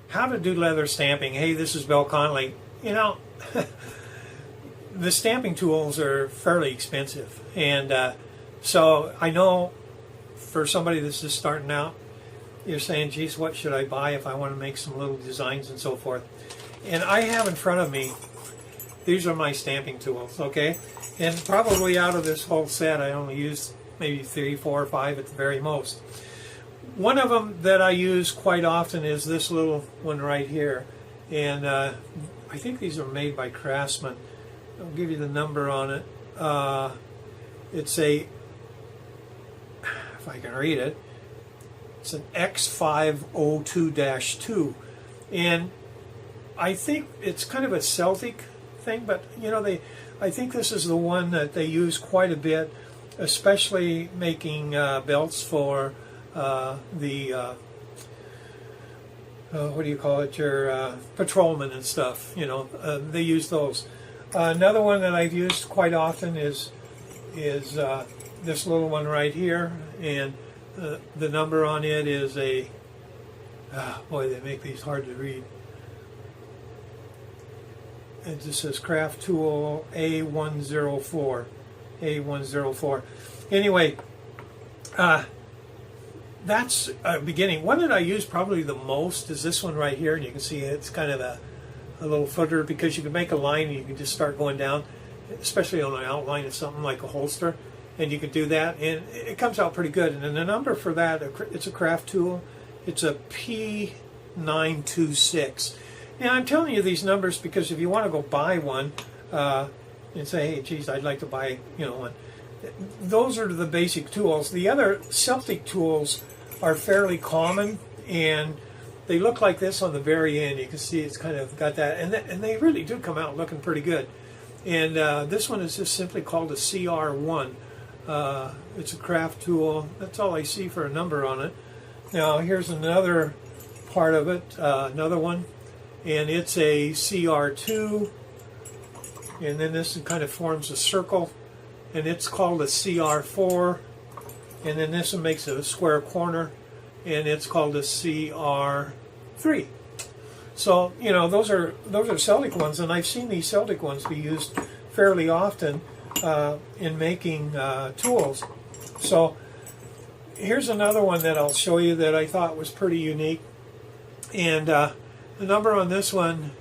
how to do leather stamping. Hey, this is Bill Conley. You know, the stamping tools are fairly expensive, and so I know for somebody that's just starting out, you're saying, geez, what should I buy if I want to make some little designs and so forth? And I have in front of me, these are my stamping tools, okay? And probably out of this whole set, I only used maybe 3, 4, or 5 at the very most. One of them that I use quite often is this little one right here. And I think these are made by Craftsman. I'll give you the number on it. It's a, if I can read it, it's an X502-2. And I think it's kind of a Celtic thing, but you know, I think this is the one that they use quite a bit, especially making belts for the what do you call it, your patrolmen and stuff. You know, they use those. Another one that I've used quite often is this little one right here, and the number on it is a boy, they make these hard to read. It just says Craft Tool A104. A104. Anyway, that's a beginning. One that I use probably the most is this one right here, and you can see it's kind of a little footer, because you can make a line and you can just start going down, especially on an outline of something like a holster, and you can do that, and it comes out pretty good. And then the number for that, it's a Craft Tool, it's a P926. Now I'm telling you these numbers because if you want to go buy one and say, hey, geez, I'd like to buy, you know, one, those are the basic tools. The other Celtic tools are fairly common, and they look like this on the very end. You can see it's kind of got that, and they really do come out looking pretty good. And this one is just simply called a CR1. It's a Craft Tool. That's all I see for a number on it. Now here's another part of it, another one, and it's a CR2, and then this kind of forms a circle, and it's called a CR4, and then this one makes a square corner, and it's called a CR3. So, you know, those are Celtic ones, and I've seen these Celtic ones be used fairly often in making tools. So here's another one that I'll show you that I thought was pretty unique, and the number on this one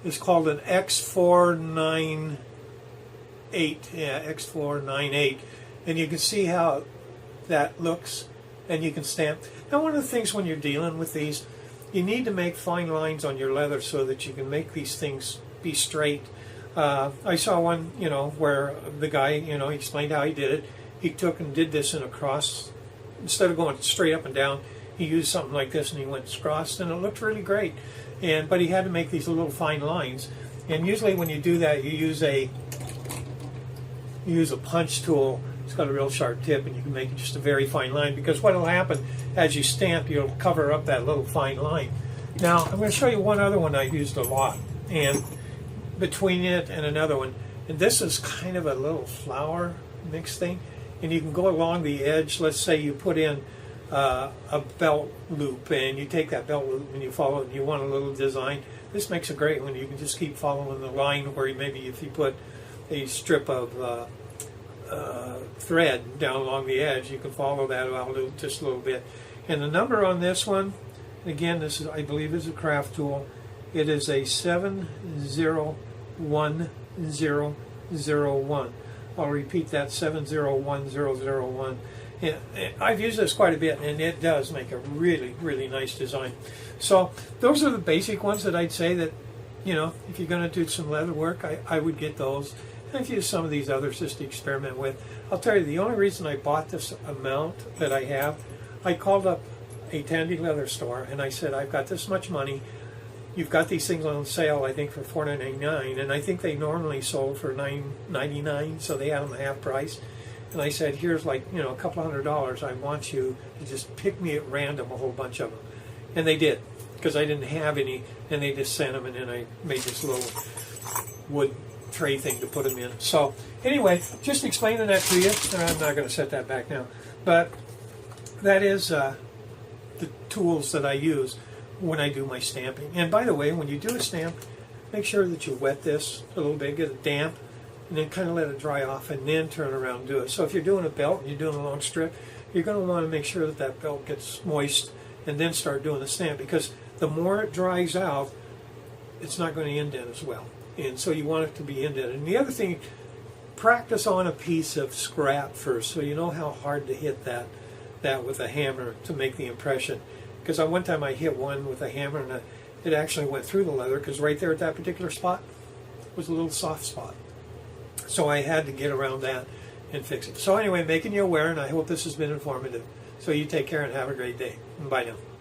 is called an X498. Yeah, X498, and you can see how that looks, and you can stamp. Now, one of the things when you're dealing with these, you need to make fine lines on your leather so that you can make these things be straight. I saw one, you know, where the guy, you know, he explained how he did it. He took and did this in a cross. Instead of going straight up and down, he used something like this, and he went crossed, and it looked really great. But he had to make these little fine lines. And usually when you do that, you use a punch tool. It's got a real sharp tip, and you can make just a very fine line, because what will happen as you stamp, you'll cover up that little fine line. Now I'm going to show you one other one I've used a lot, and between it and another one, and this is kind of a little flower mix thing, and you can go along the edge. Let's say you put in a belt loop, and you take that belt loop and you follow it, and you want a little design. This makes a great one. You can just keep following the line, where maybe if you put a strip of thread down along the edge, you can follow that out just a little bit. And the number on this one, again, this is, I believe, is a Craft Tool. It is a 701001. I'll repeat that, 701001. And I've used this quite a bit, and it does make a really, really nice design. So those are the basic ones that I'd say that, you know, if you're going to do some leather work, I would get those. And I've used some of these others just to experiment with. I'll tell you, the only reason I bought this amount that I have, I called up a Tandy leather store, and I said, I've got this much money. You've got these things on sale, I think, for $4.99, and I think they normally sold for $9.99, so they had them half price. And I said, here's like, you know, a couple $100. I want you to just pick me at random a whole bunch of them. And they did, because I didn't have any, and they just sent them, and then I made this little wood tray thing to put them in. So anyway, just explaining that to you. I'm not going to set that back now, but that is the tools that I use. when I do my stamping. And by the way, when you do a stamp, make sure that you wet this a little bit, get it damp, and then kind of let it dry off, and then turn around and do it. So if you're doing a belt and you're doing a long strip, you're going to want to make sure that that belt gets moist, and then start doing the stamp, because the more it dries out, it's not going to indent as well. And so you want it to be indented. And the other thing, practice on a piece of scrap first, so you know how hard to hit that with a hammer to make the impression. Because one time I hit one with a hammer, and it actually went through the leather, because right there at that particular spot was a little soft spot. So I had to get around that and fix it. So anyway, making you aware, and I hope this has been informative. So you take care and have a great day. Bye now.